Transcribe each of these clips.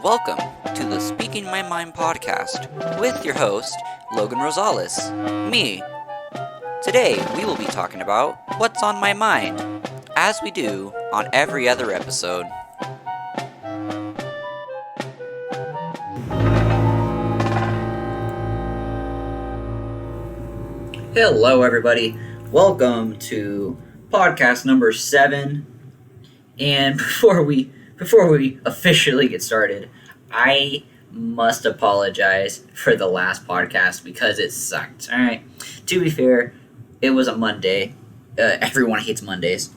welcome to the Speaking My Mind podcast with your host, Logan Rosales, me. Today, we will be talking about what's on my mind, as we do on every other episode. Hello, everybody. Welcome to podcast number 7. And before we officially get started, I must apologize for the last podcast because it sucked. All right. To be fair, it was a Monday. Everyone hates Mondays,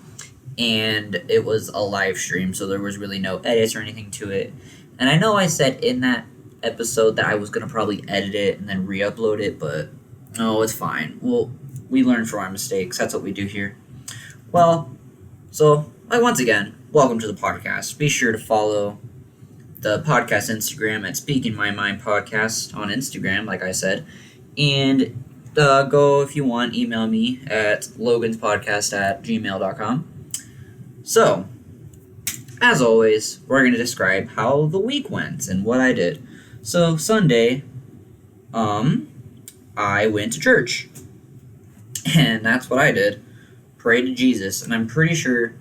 and it was a live stream, so there was really no edits or anything to it. And I know I said in that episode that I was gonna probably edit it and then re-upload it, but no, it's fine. Well, we learn from our mistakes. That's what we do here. Well, so once again, welcome to the podcast. Be sure to follow the podcast Instagram at Speaking My Mind Podcast on Instagram, like I said. And go, if you want, email me at loganspodcast@gmail.com. So, as always, we're going to describe how the week went and what I did. So, Sunday, I went to church. And that's what I did. Pray to Jesus. And I'm pretty sure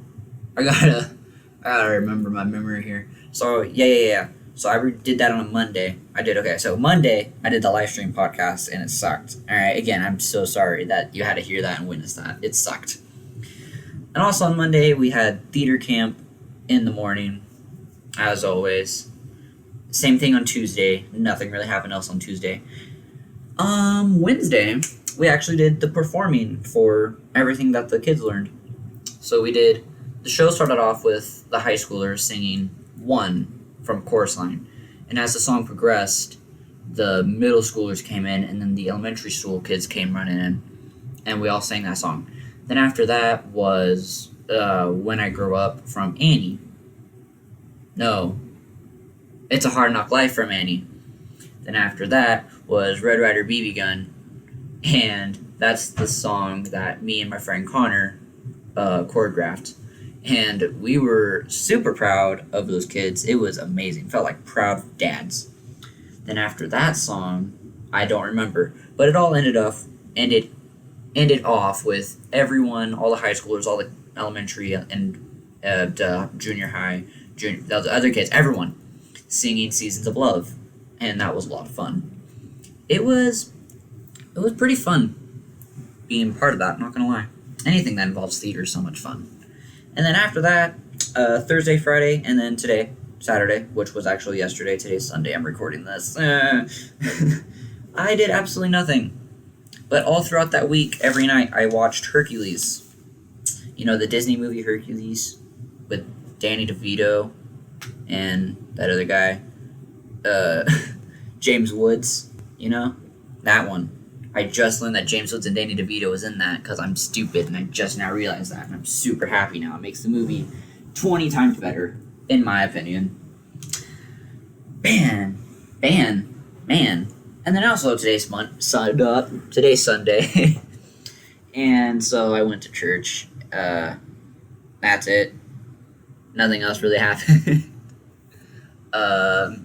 I gotta remember my memory here. So, yeah. So I did that on a Monday. So Monday, I did the live stream podcast, and it sucked. Alright, again, I'm so sorry that you had to hear that and witness that. It sucked. And also on Monday, we had theater camp in the morning, as always. Same thing on Tuesday. Nothing really happened else on Tuesday. Wednesday, we actually did the performing for everything that the kids learned. So the show started off with the high schoolers singing One from Chorus Line. And as the song progressed, the middle schoolers came in, and then the elementary school kids came running in, and we all sang that song. Then after that was When I Grow Up from Annie. No, It's a Hard Knock Life from Annie. Then after that was Red Ryder BB Gun, and that's the song that me and my friend Connor choreographed. And we were super proud of those kids. It was amazing. Felt like proud dads. Then after that song, I don't remember, but it all ended off with everyone, all the high schoolers, all the elementary and junior high, the other kids, everyone singing Seasons of Love, and that was a lot of fun. It was pretty fun being part of that. Not gonna lie, anything that involves theater is so much fun. And then after that, Thursday, Friday, and then today, Saturday, which was actually yesterday. Today's Sunday. I'm recording this. I did absolutely nothing. But all throughout that week, every night, I watched Hercules. You know, the Disney movie Hercules with Danny DeVito and that other guy, James Woods. You know, that one. I just learned that James Woods and Danny DeVito was in that because I'm stupid and I just now realized that, and I'm super happy now. It makes the movie 20 times better, in my opinion. Man. And then also today's Sunday, and so I went to church. That's it. Nothing else really happened. So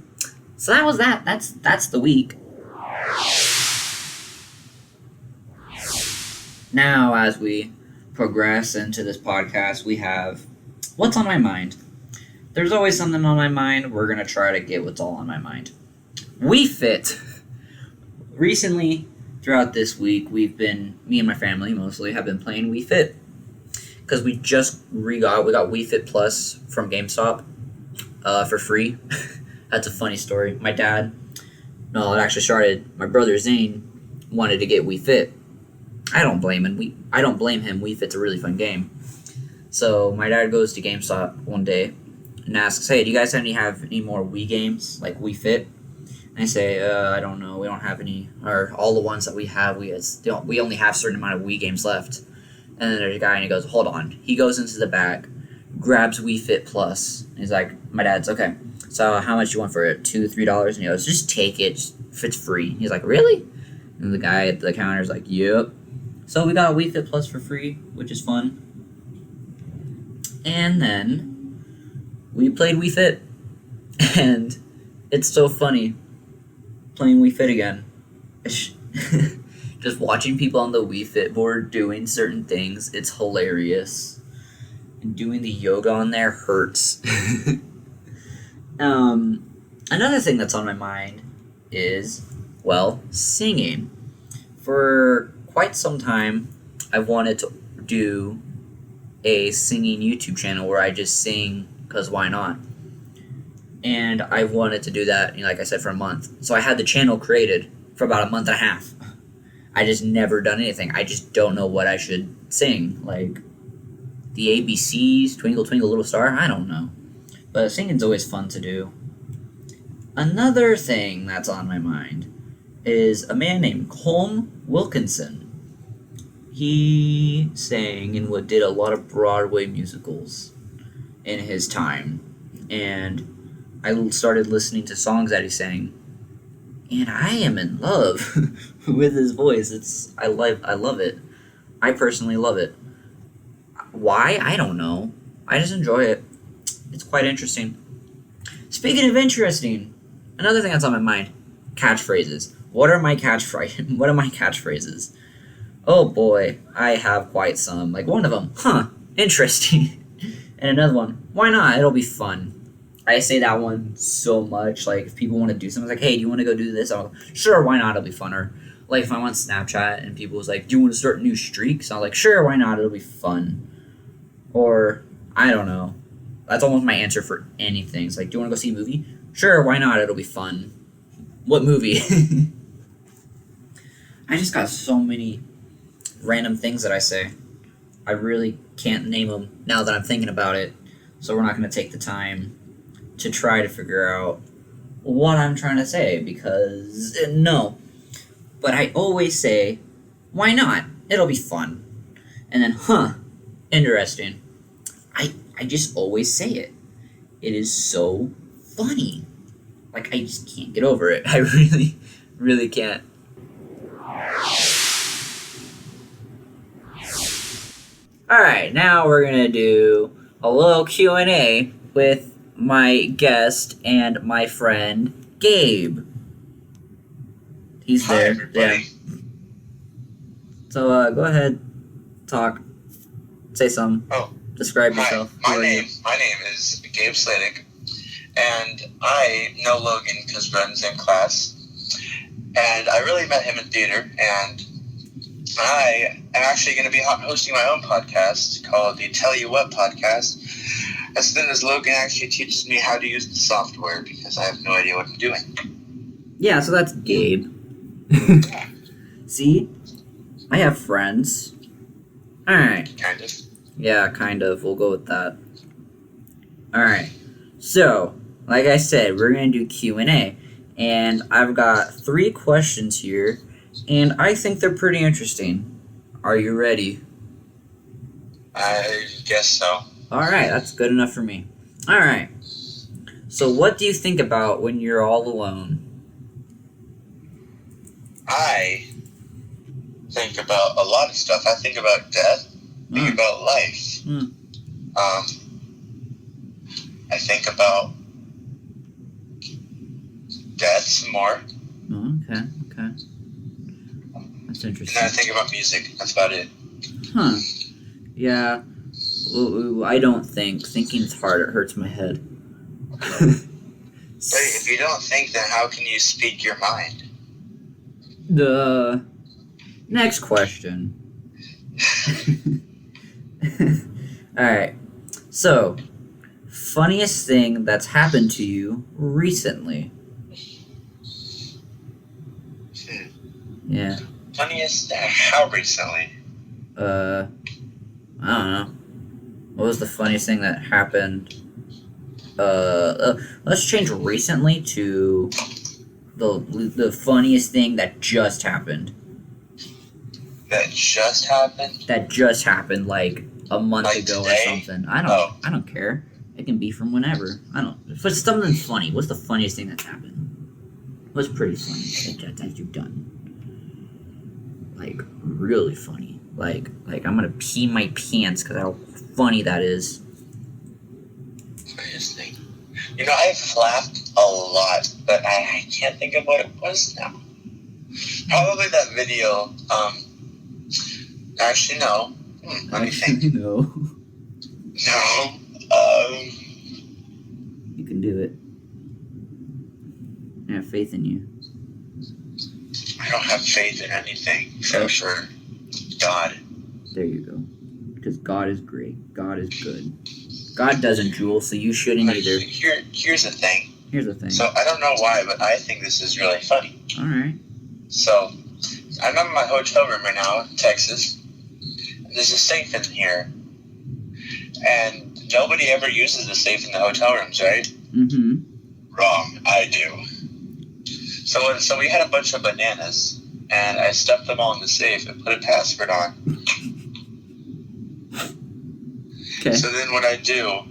that was that. That's the week. Now, as we progress into this podcast, we have what's on my mind. There's always something on my mind. We're going to try to get what's all on my mind. We Fit. Recently, throughout this week, me and my family mostly, have been playing We Fit. Because we got We Fit Plus from GameStop for free. That's a funny story. It actually started, my brother Zane wanted to get We Fit. I don't blame him. We Fit's a really fun game. So my dad goes to GameStop one day and asks, "Hey, do you guys have any more Wii games like We Fit?" And I say, "I don't know. We don't have any. Or all the ones that we have, we only have a certain amount of Wii games left." And then there's a guy and he goes, "Hold on." He goes into the back, grabs Wii Fit Plus. And he's like, "My dad's okay. So how much do you want for it? $2-3?" And he goes, "Just take it. If it's free." He's like, "Really?" And the guy at the counter is like, "Yep." So we got Wii Fit Plus for free, which is fun. And then we played Wii Fit. And It's so funny playing Wii Fit again. Just watching people on the Wii Fit board doing certain things, it's hilarious. And doing the yoga on there hurts. Another thing that's on my mind is, well, singing. For quite some time, I've wanted to do a singing YouTube channel where I just sing because why not? And I wanted to do that, like I said, for a month. So I had the channel created for about a month and a half. I just never done anything. I just don't know what I should sing. Like the ABCs, Twinkle Twinkle Little Star, I don't know. But singing's always fun to do. Another thing that's on my mind is a man named Colm Wilkinson. He sang and did a lot of Broadway musicals in his time. And I started listening to songs that he sang. And I am in love with his voice. I love it. I personally love it. Why? I don't know. I just enjoy it. It's quite interesting. Speaking of interesting, another thing that's on my mind, catchphrases. What are my catchphrases? Oh boy, I have quite some. Like one of them, interesting. And another one, why not? It'll be fun. I say that one so much. Like if people want to do something, like, hey, do you want to go do this? I'll go, sure, why not? It'll be fun. Or like if I'm on Snapchat and people was like, do you want to start new streaks? I'm like, sure, why not? It'll be fun. Or I don't know. That's almost my answer for anything. It's like, do you want to go see a movie? Sure, why not? It'll be fun. What movie? I just got so many random things that I say. I really can't name them now that I'm thinking about it. So we're not going to take the time to try to figure out what I'm trying to say because no. But I always say, why not? It'll be fun. And then, interesting. I just always say it. It is so funny. Like, I just can't get over it. I really, really can't. Alright, now we're going to do a little Q&A with my guest and my friend, Gabe. He's Hi, there. everybody. Yeah. So, go ahead. Talk. Say something. Oh. Describe Hi, yourself. my name is Gabe Sladik, and I know Logan because we're in the same class, and I really met him in theater, and I am actually going to be hosting my own podcast called the Tell You What Podcast, as soon as Logan actually teaches me how to use the software, because I have no idea what I'm doing. Yeah, so that's Gabe. See? I have friends. Alright. Kind of. Yeah, kind of. We'll go with that. Alright. So, like I said, we're going to do Q&A. And I've got 3 questions here. And I think they're pretty interesting. Are you ready? I guess so. Alright, that's good enough for me. Alright. So what do you think about when you're all alone? I think about a lot of stuff. I think about death. Think about life. I think about death some more. Oh, okay. That's interesting. And then I think about music. That's about it. Huh. Yeah. I don't think. Thinking's hard. It hurts my head. But if you don't think, then how can you speak your mind? The next question. Alright. So, funniest thing that's happened to you recently? Yeah. Funniest? How recently? I don't know. What was the funniest thing that happened? Let's change recently to the funniest thing that just happened. That just happened? That just happened, like a month like ago today? or something. I don't care. It can be from whenever. If it's something funny, what's the funniest thing that's happened? What's pretty funny that you've done? Like really funny. Like I'm gonna pee my pants because how funny that is. Funniest thing. I've laughed a lot, but I can't think of what it was now. Probably that video. Actually, no. Let me think. No. No. You can do it. I have faith in you. I don't have faith in anything except for God. There you go. Because God is great. God is good. God doesn't drool, so you shouldn't either. Here's the thing. Here's the thing. So I don't know why, but I think this is really funny. All right. So I'm in my hotel room right now in Texas. There's a safe in here. And nobody ever uses the safe in the hotel rooms, right? Mm-hmm. Wrong. I do. So we had a bunch of bananas, and I stuffed them all in the safe and put a password on. Okay. So then what I do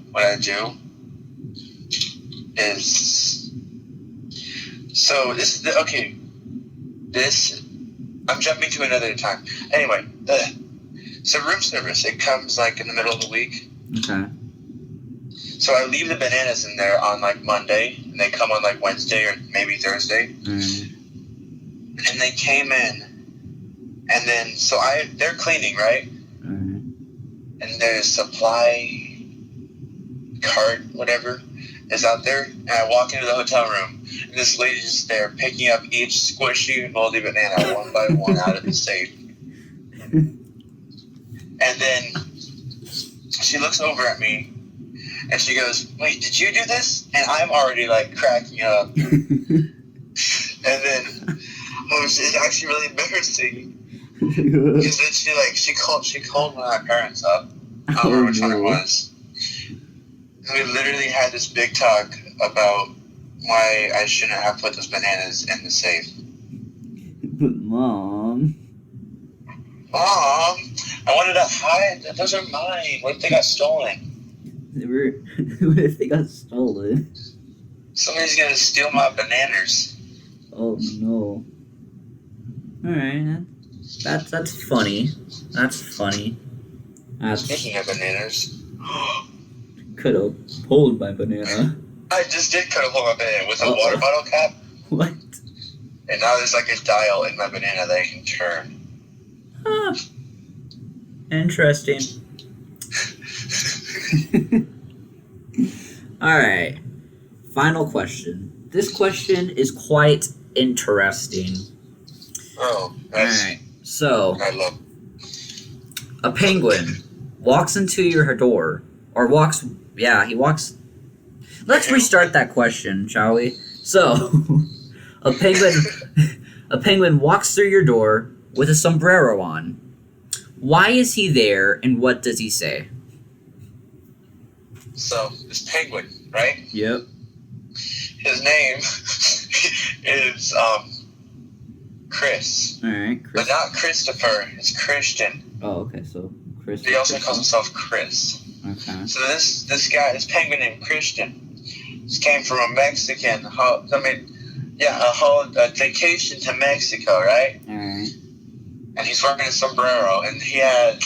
is, so this, okay, this, I'm jumping to another time. Anyway, so room service, it comes like in the middle of the week. Okay. So I leave the bananas in there on like Monday, and they come on like Wednesday or maybe Thursday. And they came in, and then, they're cleaning, right? And their supply cart, whatever, is out there. And I walk into the hotel room, and this lady's just there picking up each squishy and moldy banana one by one out of the safe. And then she looks over at me, and she goes, "Wait, did you do this?" And I'm already like cracking up. And then, it's actually really embarrassing. Because then she called one of my parents up. I don't remember which one it was. And we literally had this big talk about why I shouldn't have put those bananas in the safe. But Mom, I wanted to hide. Those are mine. What if they got stolen? What if they got stolen? Somebody's gonna steal my bananas. Oh no. Alright, that's funny. That's funny. Speaking of bananas, Could have pulled my banana. I just did cut a hole in my banana with a water bottle cap. What? And now there's like a dial in my banana that I can turn. Huh. Interesting. Alright. Final question. This question is quite interesting. Oh, Alright. So, I love. a penguin walks into your door, or walks. Let's restart that question, shall we? So, a penguin walks through your door with a sombrero on. Why is he there, and what does he say? So, this penguin, right? Yep. His name is Chris. Alright, Chris. But not Christopher, it's Christian. Oh, okay, so Chris. He also calls himself Chris. Okay. So this penguin named Christian, this came from a Mexican, a vacation to Mexico, right? Alright. And he's wearing a sombrero, and he had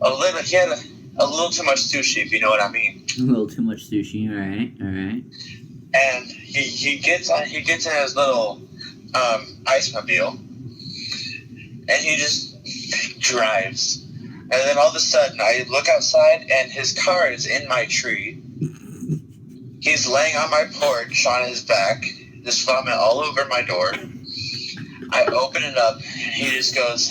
a little too much sushi, if you know what I mean. A little too much sushi, alright. And he gets in his little ice mobile, and he just drives. And then all of a sudden, I look outside, and his car is in my tree. He's laying on my porch on his back, just vomit all over my door. I open it up, and he just goes,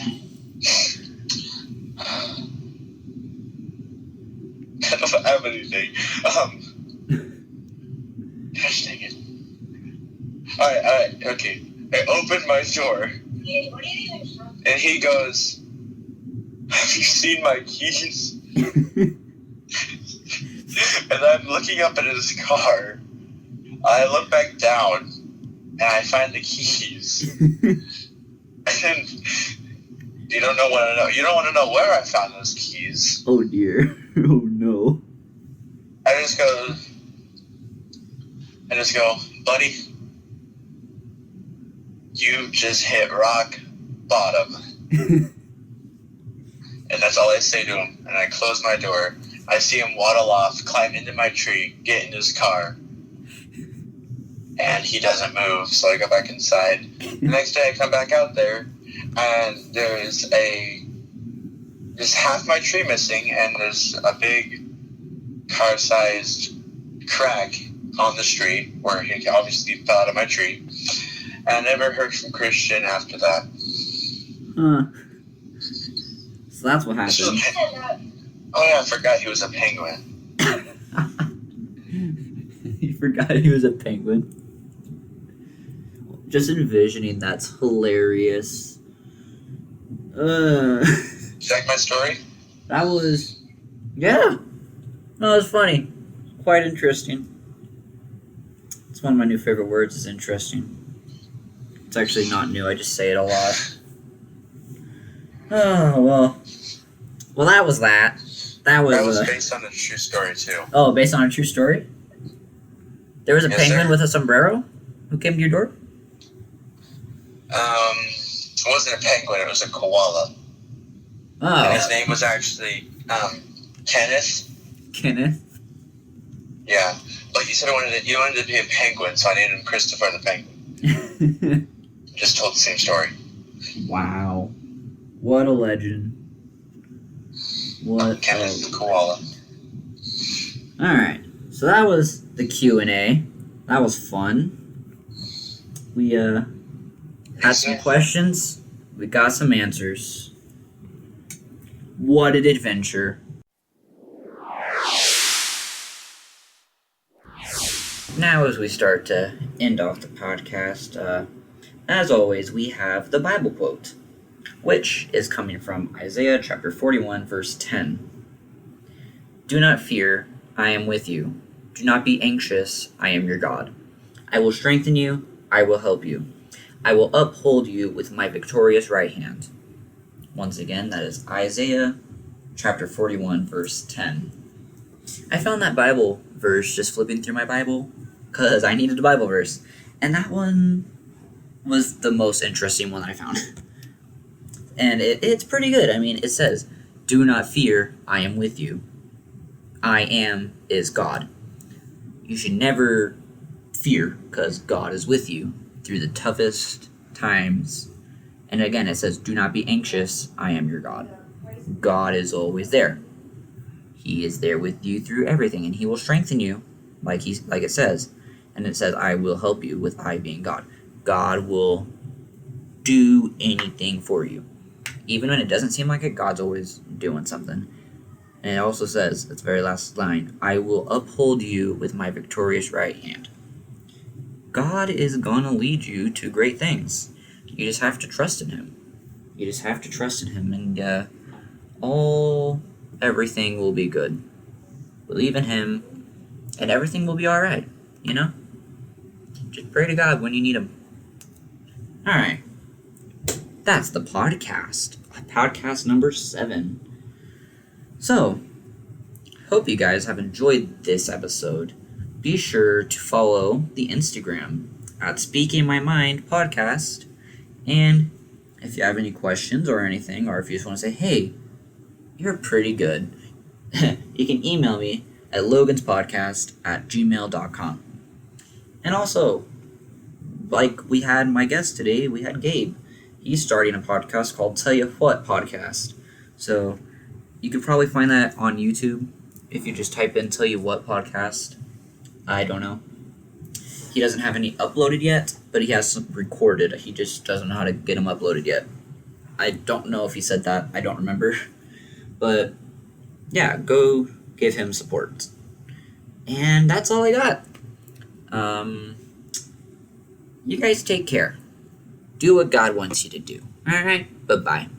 I don't have anything. Gosh dang it. Alright, okay. I open my door, and he goes, "Have you seen my keys?" And I'm looking up at his car. I look back down, and I find the keys. And you don't want to know. You don't want to know where I found those keys. Oh dear. Oh no. I just go, "Buddy, you just hit rock bottom." And that's all I say to him. And I close my door. I see him waddle off, climb into my tree, get in his car. and he doesn't move, so I go back inside. The next day I come back out there, and there's half my tree missing, and there's a big car-sized crack on the street where he obviously fell out of my tree. And I never heard from Christian after that. Huh. So that's what happened. Oh yeah, I forgot he was a penguin. You forgot he was a penguin. Just envisioning that's hilarious. Did you like my story? That was, yeah. No, it was funny. Quite interesting. It's one of my new favorite words, is interesting. It's actually not new, I just say it a lot. Oh, well. Well, that was that. That was based on a true story, too. Oh, based on a true story? There was a penguin with a sombrero who came to your door? It wasn't a penguin, it was a koala. Oh. And his name was actually, Kenneth. Kenneth? Yeah. But you said you wanted to be a penguin, so I named him Christopher the Penguin. Just told the same story. Wow. What a legend. What Kenneth the koala. Alright. So that was the Q&A. That was fun. We had some questions. We got some answers. What an adventure. Now as we start to end off the podcast, as always, we have the Bible quote, which is coming from Isaiah chapter 41, verse 10. Do not fear, I am with you. Do not be anxious, I am your God. I will strengthen you, I will help you. I will uphold you with my victorious right hand. Once again, that is Isaiah chapter 41, verse 10. I found that Bible verse just flipping through my Bible because I needed a Bible verse. And that one was the most interesting one that I found. And it's pretty good. I mean, it says, do not fear, I am with you. I am is God. You should never fear because God is with you through the toughest times. And again, it says, do not be anxious, I am your God. God is always there. He is there with you through everything, and he will strengthen you, like it says. And it says, I will help you with I being God. God will do anything for you. Even when it doesn't seem like it, God's always doing something. And it also says, its very last line, I will uphold you with my victorious right hand. God is going to lead you to great things. You just have to trust in him. You just have to trust in him, and everything will be good. Believe in him, and everything will be alright, you know? Just pray to God when you need him. Alright. That's the podcast. Podcast number 7. So, hope you guys have enjoyed this episode. Be sure to follow the Instagram at Speaking My Mind Podcast. And if you have any questions or anything, or if you just want to say, hey, you're pretty good, you can email me at loganspodcast@gmail.com. And also, like we had my guest today, we had Gabe. He's starting a podcast called Tell You What Podcast. So you could probably find that on YouTube if you just type in Tell You What Podcast. I don't know. He doesn't have any uploaded yet, but he has some recorded. He just doesn't know how to get them uploaded yet. I don't know if he said that. I don't remember. But yeah, go give him support. And that's all I got. You guys take care. Do what God wants you to do. Alright? Bye-bye.